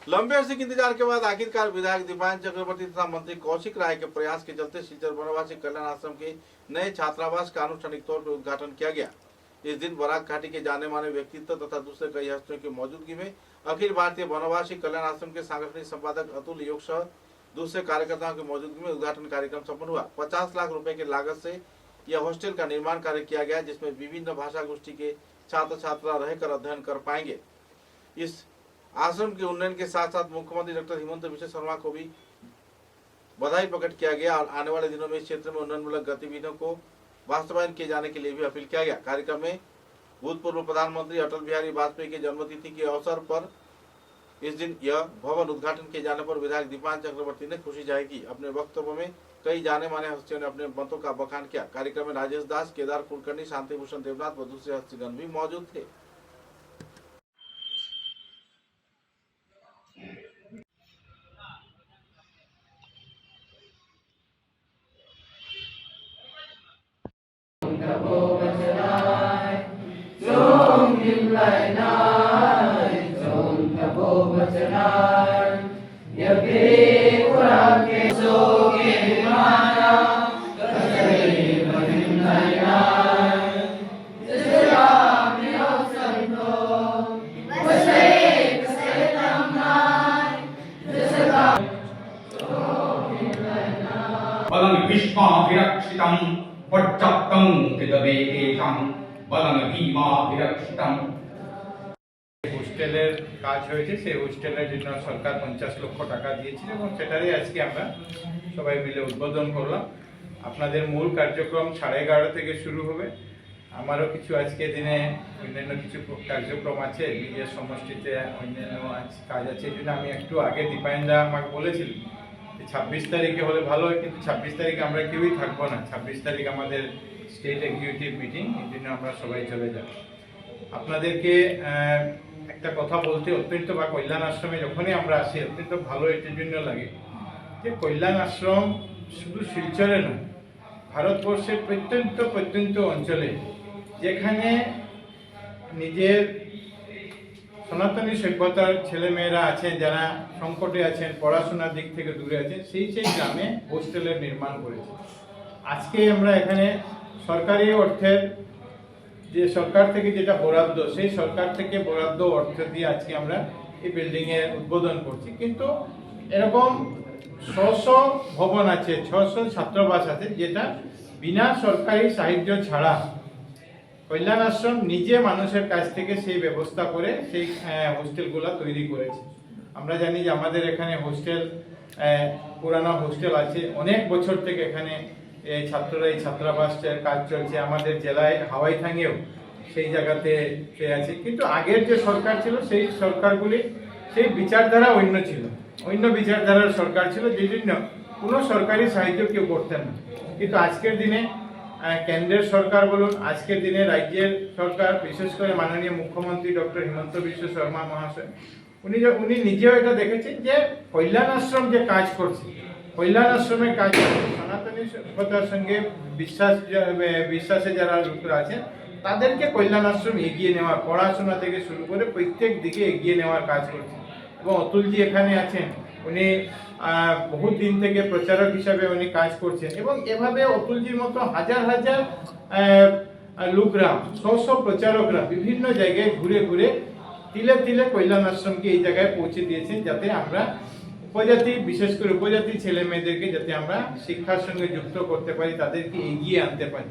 लंबे अरसे के इंतजार के बाद आखिरकार विधायक दीपायन चक्रवर्ती तथा मंत्री कौशिक राय के प्रयास के चलते शिलचर वनवासी कल्याण आश्रम के नए छात्रावास का आनुष्ठानिक तौर पर उद्घाटन किया गया। इस दिन बराक घाटी के जाने माने व्यक्तित्व तथा दूसरे कई हस्तियों की मौजूदगी में अखिल भारतीय वनवासी कल्याण आश्रम के सांगठनिक संपादक अतुल योग सह दूसरे कार्यकर्ताओं की मौजूदगी में उद्घाटन कार्यक्रम संपन्न हुआ। 50 लाख रुपए की लागत से यह हॉस्टल का निर्माण कार्य किया गया, जिसमें विभिन्न भाषा गोष्ठी के छात्र छात्रा रहकर अध्ययन कर पाएंगे। इस आश्रम के उन्नयन के साथ साथ मुख्यमंत्री डॉक्टर हिमंत बिश्व शर्मा को भी बधाई प्रकट किया गया और आने वाले दिनों में इस क्षेत्र में उन्नयनमूलक गतिविधियों को वास्तवायन किए जाने के लिए भी अपील किया गया। कार्यक्रम में भूतपूर्व प्रधानमंत्री अटल बिहारी वाजपेयी के जन्मतिथि के अवसर पर इस दिन यह भवन उद्घाटन किए जाने पर विधायक दीपायन चक्रवर्ती ने खुशी जाहिर की। अपने वक्तव्य में कई जाने माने हस्तियों ने अपने मतों का बखान किया। कार्यक्रम में राजेश दास, केदार कुलकर्णी, शांति भूषण देवनाथ व दूसरे हस्तीगण भी मौजूद थे। बलं विश्वाभिरक्षितं पर्याप्तं तदवेदेशं बलं भीमाभिरक्षितं। হোস্টেলের কাজ হয়েছে, সেই হোস্টেলের জন্য সরকার 50 লক্ষ টাকা দিয়েছিল এবং সেটারই আজকে আমরা সবাই মিলে উদ্বোধন করলাম। আপনাদের মূল কার্যক্রম 11:30 থেকে শুরু হবে। আমারও কিছু আজকে দিনে অন্যান্য কিছু কার্যক্রম আছে, নিজের সমষ্টিতে অন্যান্য কাজ আছে, এই জন্য আমি একটু আগে দীপায়নদা আমাকে বলেছিল 26 তারিখে হলে ভালো হয়, কিন্তু 26 তারিখে আমরা কেউই থাকবো না। 26 তারিখ আমাদের স্টেট এক্সিকিউটিভ মিটিং, এই জন্য আমরা সবাই চলে যাব। আপনাদেরকে একটা কথা বলতে অত্যন্ত বা কল্যাণ আশ্রমে যখনই আমরা আসি অত্যন্ত ভালো এটার জন্য লাগে যে কল্যাণ আশ্রম শুধু শিলচরে নয়, ভারতবর্ষের প্রত্যন্ত অঞ্চলে যেখানে নিজের সনাতনী সভ্যতার ছেলেমেয়েরা আছেন, যারা সংকটে আছেন, পড়াশোনার দিক থেকে দূরে আছেন, সেই গ্রামে হোস্টেলের নির্মাণ করেছে। আজকে আমরা এখানে সরকারি অর্থের যে সরকার থেকে যেটা বরাদ্দ, সেই সরকার থেকে বরাদ্দ অর্থ দিয়ে আজকে আমরা এই বিল্ডিংয়ের উদ্বোধন করছি। কিন্তু এরকম 600 ভবন আছে, 600 ছাত্রাবাস আছে, যেটা বিনা সরকারি সাহায্য ছাড়া কল্যাণ আশ্রম নিজে মানুষের কাছ থেকে সেই ব্যবস্থা করে সেই হোস্টেলগুলো তৈরি করেছে। আমরা জানি যে আমাদের এখানে হোস্টেল, পুরানো হোস্টেল আছে, অনেক বছর থেকে এখানে ছাত্ররা এই ছাত্রাবাসের কাজ চলছে। আমাদের জেলায় হাওয়াইথাঙেও সেই জায়গাতে সে আছে, কিন্তু আগের যে সরকার ছিল সেই সরকারগুলি সেই বিচারধারা অন্য ছিল, অন্য বিচারধারার সরকার ছিল, যে জন্য কোনো সরকারি সাহায্য কেউ করতেন না। কিন্তু আজকের দিনে কেন্দ্রের সরকার বলুন, আজকের দিনে রাজ্যের সরকার, বিশেষ করে মাননীয় মুখ্যমন্ত্রী ডক্টর হিমন্ত বিশ্ব শর্মা মহাশয়, উনি নিজেও এটা দেখেছেন যে কল্যাণ আশ্রম যে কাজ করছে, কল্যাণ আশ্রমের কাজ সনাতনী সভ্যতার সঙ্গে বিশ্বাসে যারা লোকরা আছেন তাদেরকে কল্যাণ আশ্রম এগিয়ে নেওয়ার, পড়াশোনা থেকে শুরু করে প্রত্যেক দিকে এগিয়ে নেওয়ার কাজ করছে। এবং অতুলজি এখানে আছেন, উনি বহু দিন থেকে প্রচারক হিসাবে উনি কাজ করছেন এবং এভাবে অতুলজির মতো হাজার হাজার লোকরা, 100 প্রচারকরা বিভিন্ন জায়গায় ঘুরে ঘুরে তিলে তিলে কল্যাণ আশ্রমকে এই জায়গায় পৌঁছে দিয়েছেন, যাতে আমরা উপজাতি, বিশেষ করে উপজাতি ছেলে মেয়েদেরকে যাতে আমরা শিক্ষার সঙ্গে যুক্ত করতে পারি, তাদেরকে এগিয়ে আনতে পারি।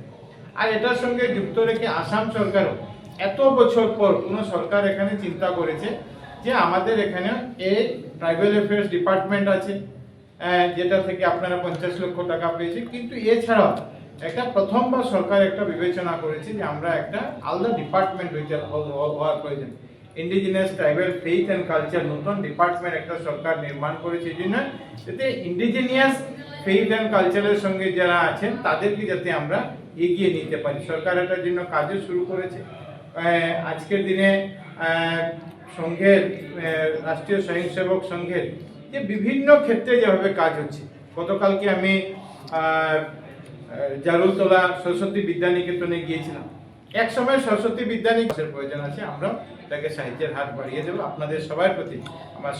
আর এটার সঙ্গে যুক্ত রেখে আসাম সরকারও এত বছর পর কোনো সরকার এখানে চিন্তা করেছে যে আমাদের এখানে এই ট্রাইবাল অ্যাফেয়ার্স ডিপার্টমেন্ট আছে, যেটা থেকে আপনারা 50 লক্ষ টাকা পেয়েছে। কিন্তু এছাড়াও একটা প্রথমবার সরকার একটা বিবেচনা করেছে যে আমরা একটা আলাদা ডিপার্টমেন্ট হওয়ার প্রয়োজন। Indigenous tribal faith and culture নতুন ডিপার্টমেন্ট একটা সরকার নির্মাণ করেছে, এই জন্য যাতে ইন্ডিজিনিয়াস ফেইথ অ্যান্ড কালচারের সঙ্গে যারা আছেন তাদেরকে যাতে আমরা এগিয়ে নিতে পারি। সরকার এটার জন্য কাজও শুরু করেছে। আজকের দিনে সংঘের, রাষ্ট্রীয় স্বয়ংসেবক সংঘের যে বিভিন্ন ক্ষেত্রে যেভাবে কাজ হচ্ছে, গতকালকে আমি জারুলতলা সরস্বতী বিদ্যানিকেতনে গিয়েছিলাম। এক সময় সরস্বতী বিদ্যানিকেতনের প্রয়োজন আছে, আমরা তাকে সাহিত্যের হাত বাড়িয়ে দেব। আপনাদের সবার প্রতি আমার